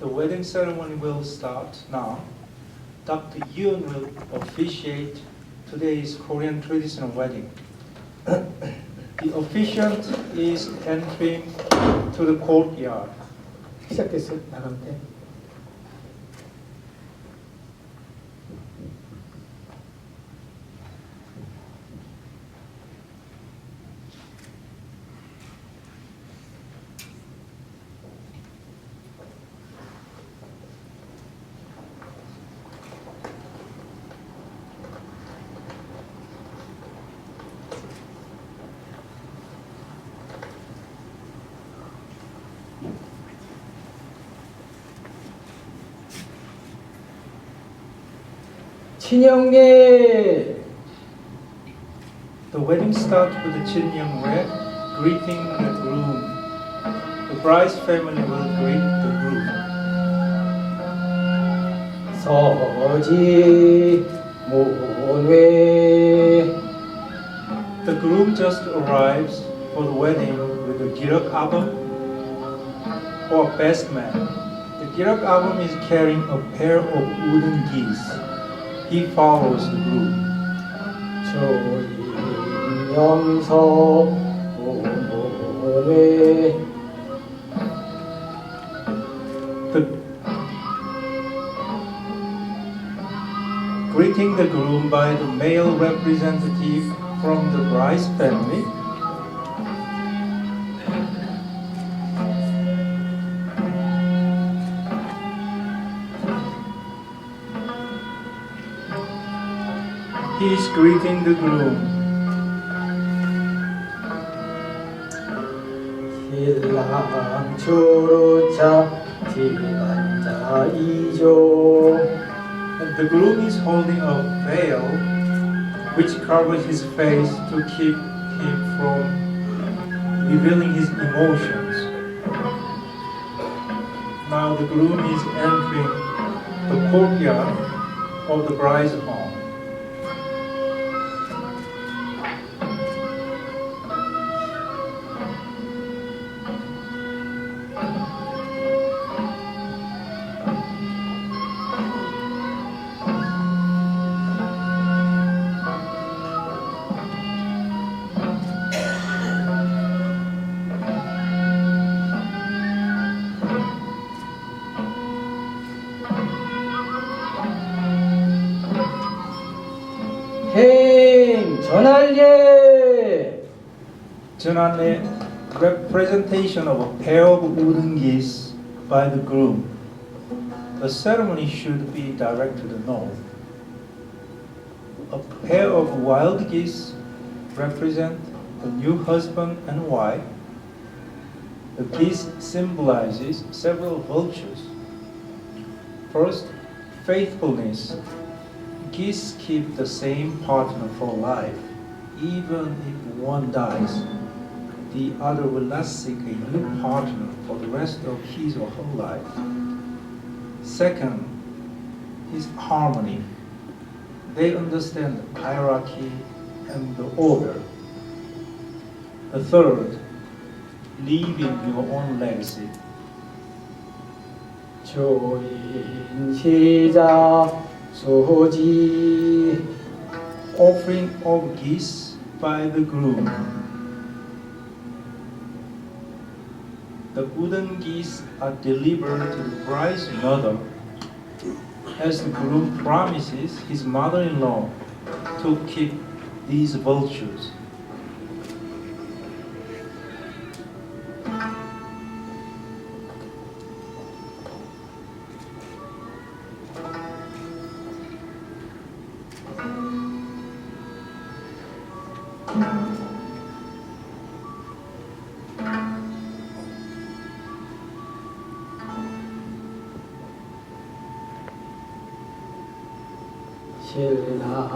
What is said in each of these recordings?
The wedding ceremony will start now. Dr. Yoon will officiate today's Korean traditional wedding. The officiant is entering to the courtyard. 시작됐어? 나가면 돼? 친형님! The wedding starts with the Myungwon greeting the groom. The bride's family will greet the groom. 서지 문외. The groom just arrives for the wedding with a girak album or best man. The girak album is carrying a pair of wooden geese. He follows the groom. 조인영서 문외. Greeting the groom by the male representative from the bride's family. He is greeting the groom. 신랑 주루차 지반자이죠. And the groom is holding a veil which covers his face to keep him from revealing his emotions. Now the groom is entering the courtyard of the bride's home. 행 전할예. 전안의 representation of a pair of wooden geese by the groom. The ceremony should be direct to the north. A pair of wild geese represent the new husband and wife. The geese symbolizes several virtues. First, faithfulness. Geese keep the same partner for life. Even if one dies, the other will not seek a new partner for the rest of his or her life. Second is harmony. They understand the hierarchy and the order. The third, leaving your own legacy. 조인시자 소지. Offering of geese by the groom. The wooden geese are delivered to the bride's mother as the groom promises his mother-in-law to keep these virtues.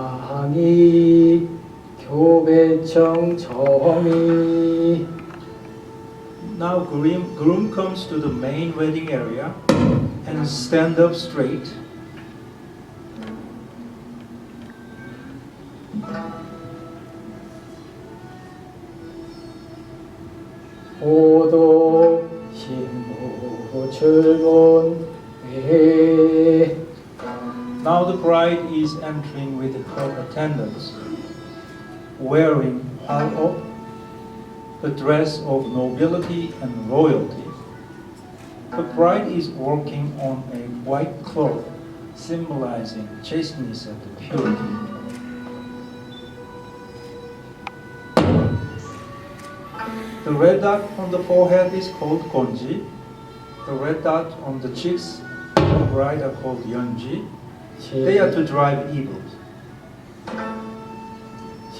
신랑이 교배청 정이. Now groom comes to the main wedding area and stand up straight. 오도 신부 출문해. Now the bride is entering with her attendants, wearing halop, the dress of nobility and royalty. The bride is walking on a white cloth, symbolizing chasteness and purity. The red dot on the forehead is called gonji. The red dot on the cheeks of the bride are called yeonji. They are to drive evils.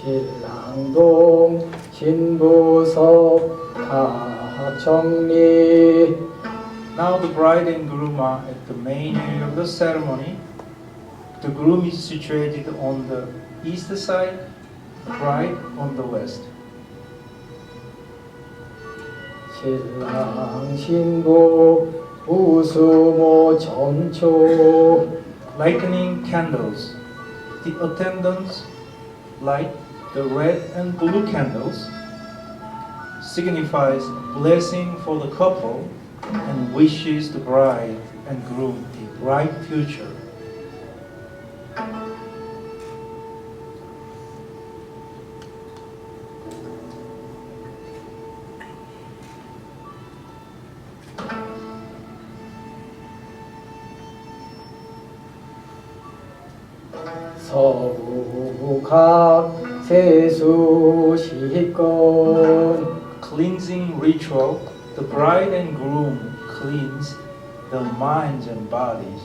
신랑동 신부석 다 정리. Now the bride and groom are at the main area of the ceremony. The groom is situated on the east side, the bride on the west. 신랑 신부 우수모 점초. Lightening candles. The attendants light the red and blue candles, signifies blessing for the couple and wishes the bride and groom a bright future. 서부각 세수시건. Cleansing ritual, the bride and groom cleanse their minds and bodies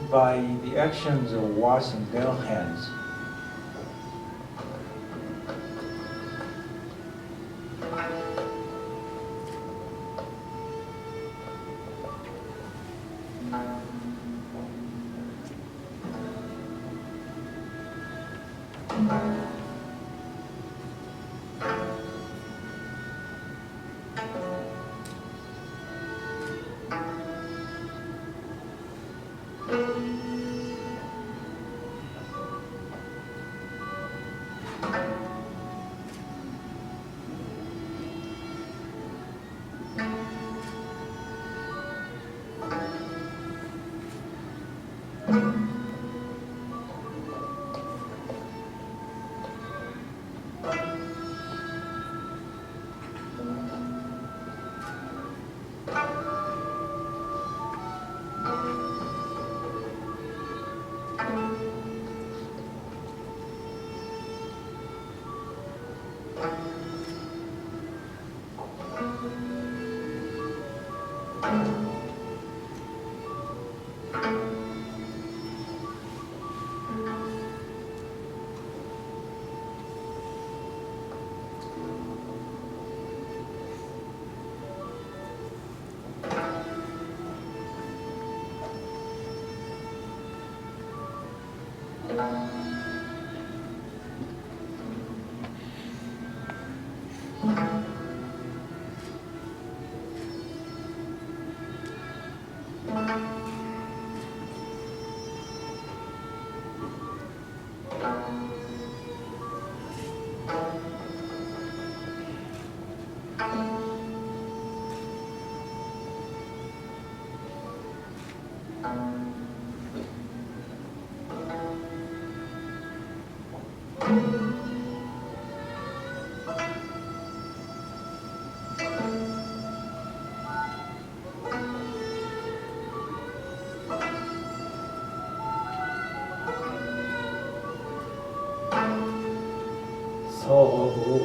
by the actions of washing their hands.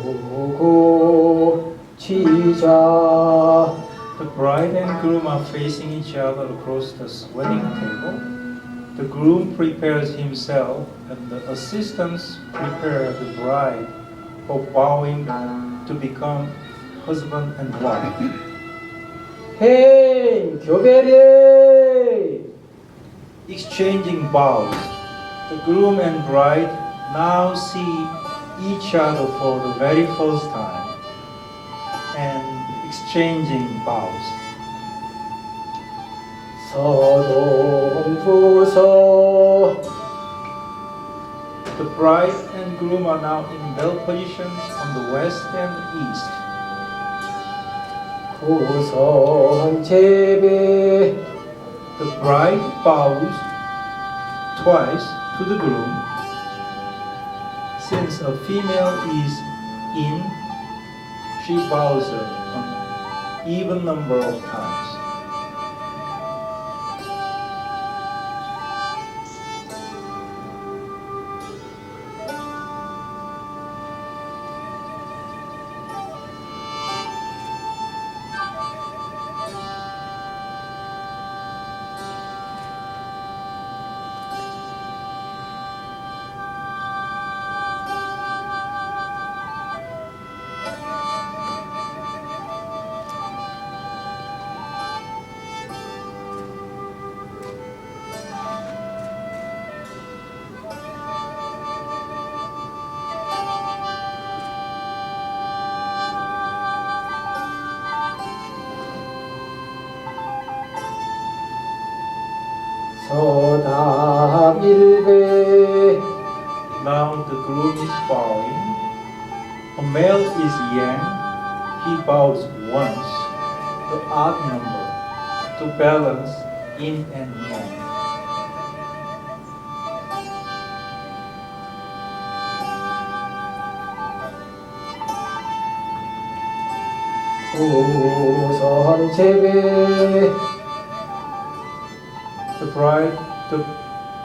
서부고 취자. The bride and groom are facing each other across the wedding table. The groom prepares himself and the assistants prepare the bride for bowing to become husband and wife. 행 교배래. Exchanging bows, the groom and bride now see each other for the very first time and exchanging bows. 서동부서. The bride and groom are now in their positions on the west and east. 후선 제배 The bride bows twice to the groom. Since a female is in, she bows an even number of times. 서답 일배 Now the groom is bowing. A male is yang. He bows once, the odd number, to balance yin and yang. 후선 제배 The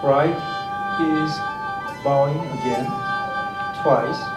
bride is bowing again, twice.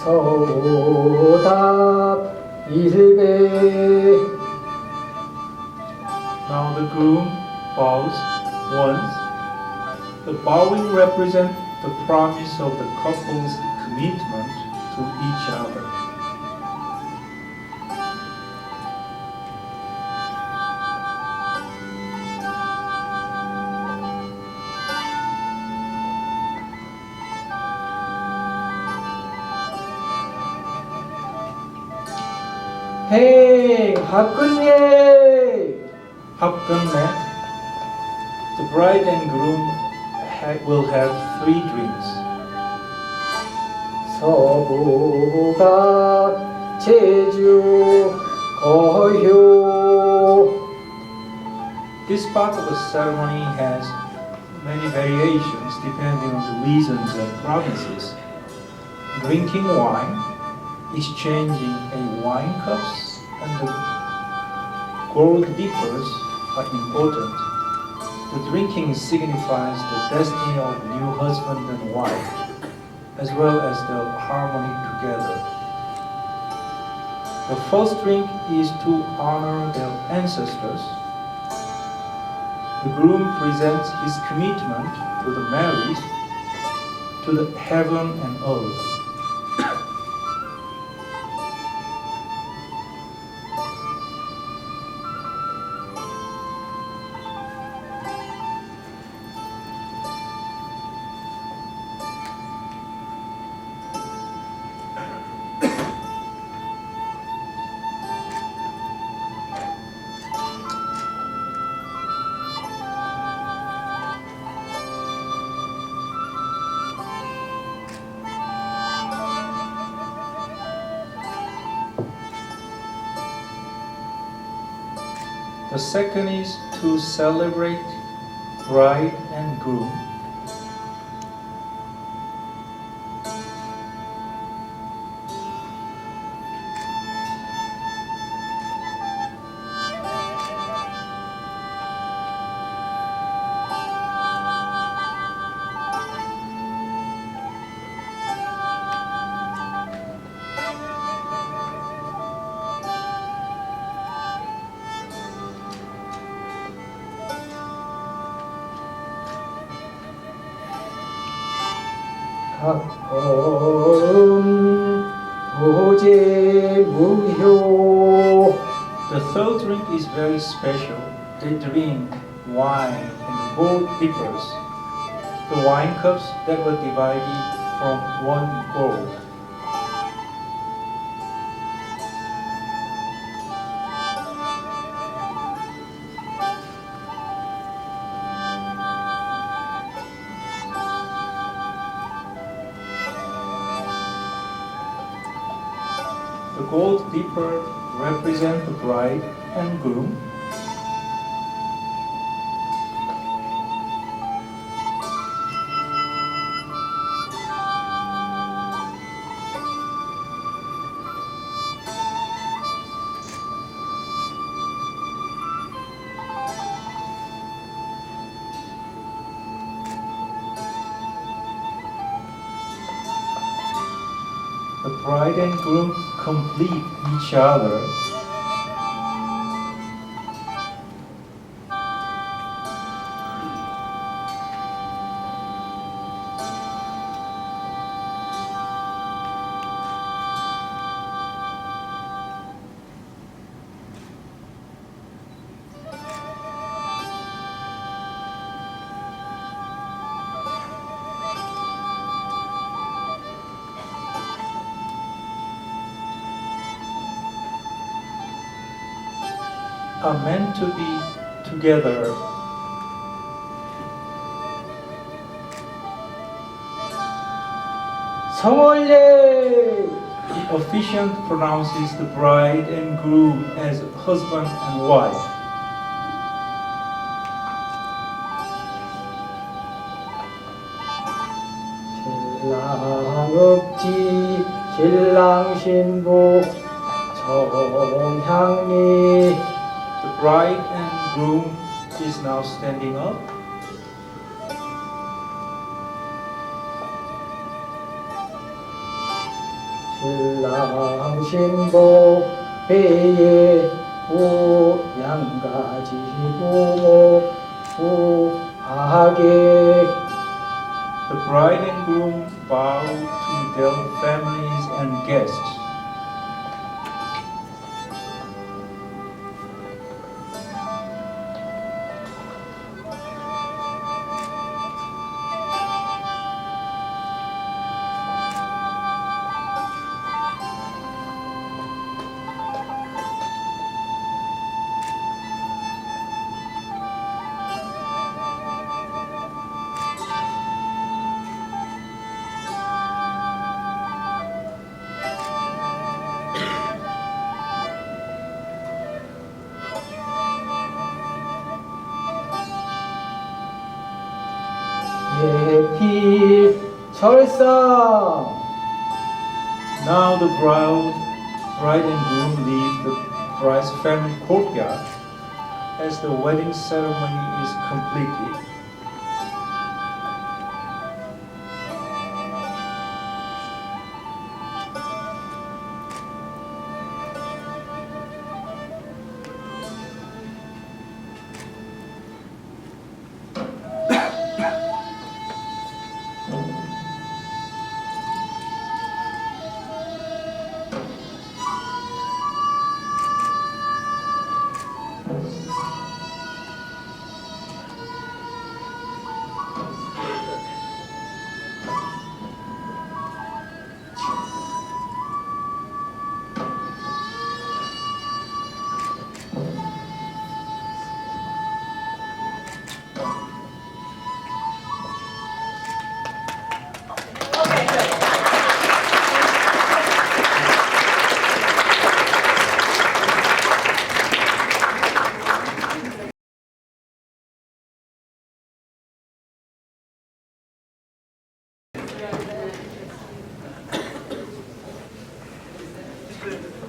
서답 일배 Now the groom bows once. The bowing represents the promise of the couple's commitment to each other. 행 합근예 합금에 the bride and groom will have 3 drinks. 서부가 제주 거효 This part of the ceremony has many variations depending on the regions and provinces. Drinking wine, exchanging a wine cups, and the gold dippers are important. The drinking signifies the destiny of new husband and wife, as well as the harmony together. The first drink is to honor their ancestors. The groom presents his commitment to the marriage, to the heaven and earth. The second is to celebrate bride and groom. 도제무효. The third drink is very special. They drink wine in gold dippers. The wine cups that were divided from one gold. The gold dipper represent the bride and groom. The bride and groom complete each other. Are meant to be together. 성월예. The officiant pronounces the bride and groom as husband and wife. 신랑 읍지 신랑 신부 정향리. The bride and groom is now standing up. 신랑 신부 배에 양가지 부모 부하게. The bride and groom bow to their families and guests. 예피 철상. Now the bride and groom leave the bride's family courtyard as the wedding ceremony is completed.